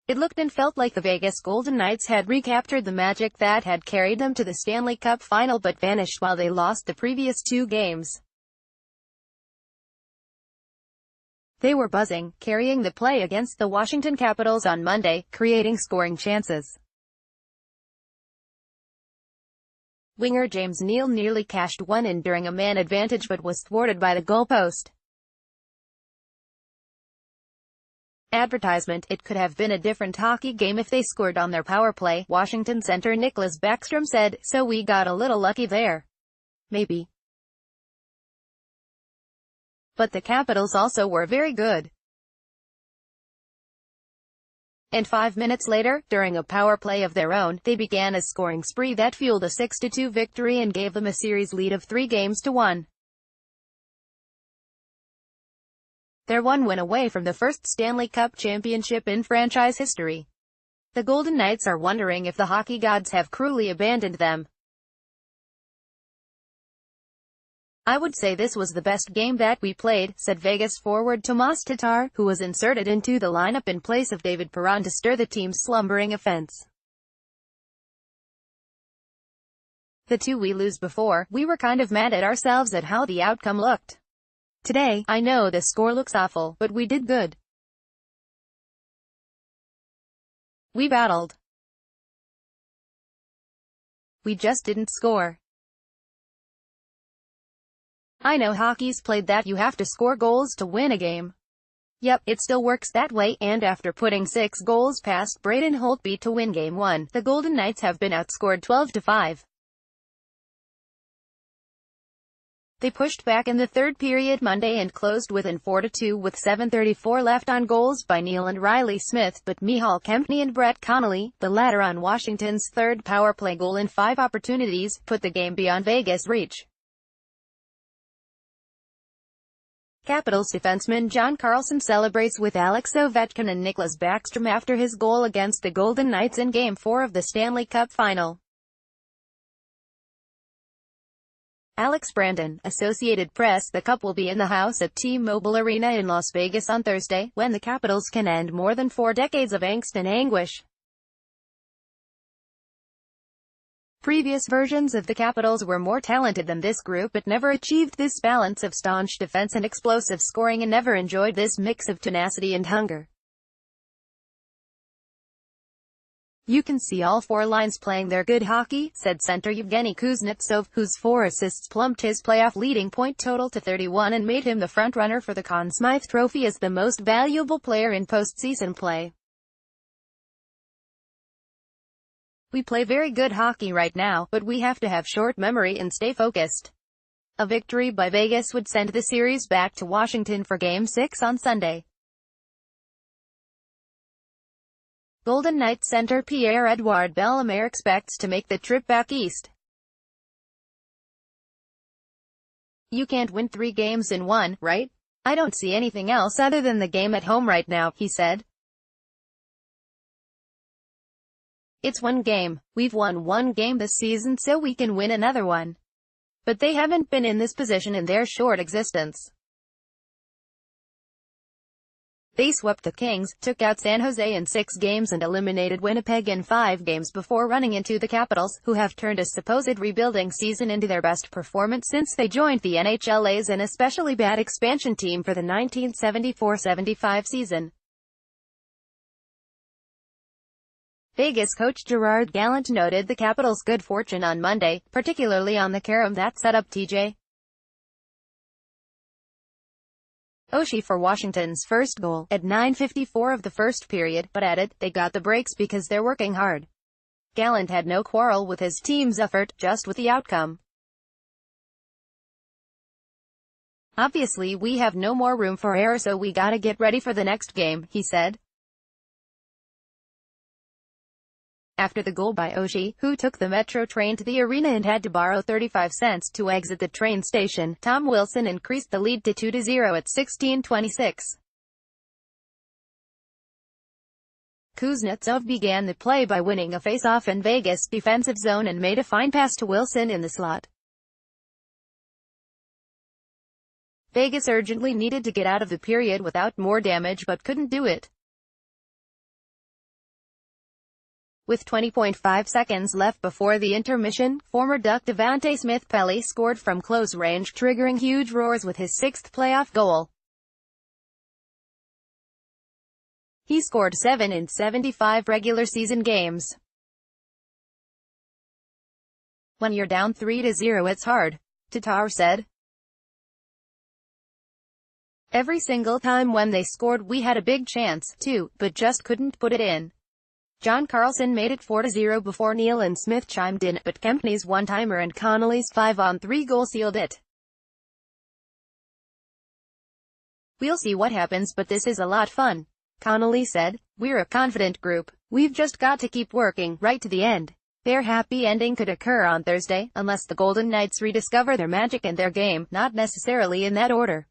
It looked and felt like the Vegas Golden Knights had recaptured the magic that had carried them to the Stanley Cup final but vanished while they lost the previous two games. They were buzzing, carrying the play against the Washington Capitals on Monday, creating scoring chances. Winger James Neal nearly cashed one in during a man advantage but was thwarted by the goalpost. Advertisement: it could have been a different hockey game if they scored on their power play, Washington center Nicklas Backstrom said, so we got a little lucky there. Maybe. But the Capitals also were very good. And 5 minutes later, during a power play of their own, they began a scoring spree that fueled a 6-2 victory and gave them a series lead of 3-1. They're one win away from the first Stanley Cup championship in franchise history. The Golden Knights are wondering if the hockey gods have cruelly abandoned them. I would say this was the best game that we played, said Vegas forward Tomas Tatar, who was inserted into the lineup in place of David Perron to stir the team's slumbering offense. The two we lose before, we were kind of mad at ourselves at how the outcome looked. Today, I know the score looks awful, but we did good. We battled. We just didn't score. I know hockey's played that you have to score goals to win a game. Yep, it still works that way, and after putting 6 goals past Braden Holtby to win Game 1, the Golden Knights have been outscored 12-5. They pushed back in the third period Monday and closed within 4-2 with 7:34 left on goals by Neal and Riley Smith, but Michal Kempny and Brett Connolly, the latter on Washington's third power play goal in 5 opportunities, put the game beyond Vegas' reach. Capitals defenseman John Carlson celebrates with Alex Ovechkin and Nicklas Backstrom after his goal against the Golden Knights in Game 4 of the Stanley Cup final. Alex Brandon, Associated Press. The Cup will be in the house at T-Mobile Arena in Las Vegas on Thursday, when the Capitals can end more than 4 decades of angst and anguish. Previous versions of the Capitals were more talented than this group but never achieved this balance of staunch defense and explosive scoring and never enjoyed this mix of tenacity and hunger. You can see all 4 lines playing their good hockey, said center Yevgeny Kuznetsov, whose 4 assists plumped his playoff leading point total to 31 and made him the front-runner for the Conn Smythe Trophy as the most valuable player in postseason play. We play very good hockey right now, but we have to have short memory and stay focused. A victory by Vegas would send the series back to Washington for Game 6 on Sunday. Golden Knights center Pierre-Edouard Bellemare expects to make the trip back east. You can't win 3 games in 1, right? I don't see anything else other than the game at home right now, he said. It's 1 game. We've won 1 game this season so we can win another one. But they haven't been in this position in their short existence. They swept the Kings, took out San Jose in 6 games and eliminated Winnipeg in 5 games before running into the Capitals, who have turned a supposed rebuilding season into their best performance since they joined the NHL as an especially bad expansion team for the 1974-75 season. Vegas coach Gerard Gallant noted the Capitals' good fortune on Monday, particularly on the carom that set up T.J. Oshie for Washington's first goal, at 9:54 of the first period, but added, they got the breaks because they're working hard. Gallant had no quarrel with his team's effort, just with the outcome. Obviously we have no more room for error so we gotta get ready for the next game, he said. After the goal by Oshie, who took the metro train to the arena and had to borrow 35 cents to exit the train station, Tom Wilson increased the lead to 2-0 at 16:26. Kuznetsov began the play by winning a face-off in Vegas' defensive zone and made a fine pass to Wilson in the slot. Vegas urgently needed to get out of the period without more damage but couldn't do it. With 20.5 seconds left before the intermission, former Duck Devante Smith-Pelly scored from close range, triggering huge roars with his sixth playoff goal. He scored 7 in 75 regular season games. When you're down 3-0 it's hard, Tatar said. Every single time when they scored we had a big chance, too, but just couldn't put it in. John Carlson made it 4-0 before Neal and Smith chimed in, but Kempney's one-timer and Connolly's 5-on-3 goal sealed it. "We'll see what happens, but this is a lot fun," Connolly said. "We're a confident group. We've just got to keep working, right to the end." Their happy ending could occur on Thursday, unless the Golden Knights rediscover their magic and their game, not necessarily in that order.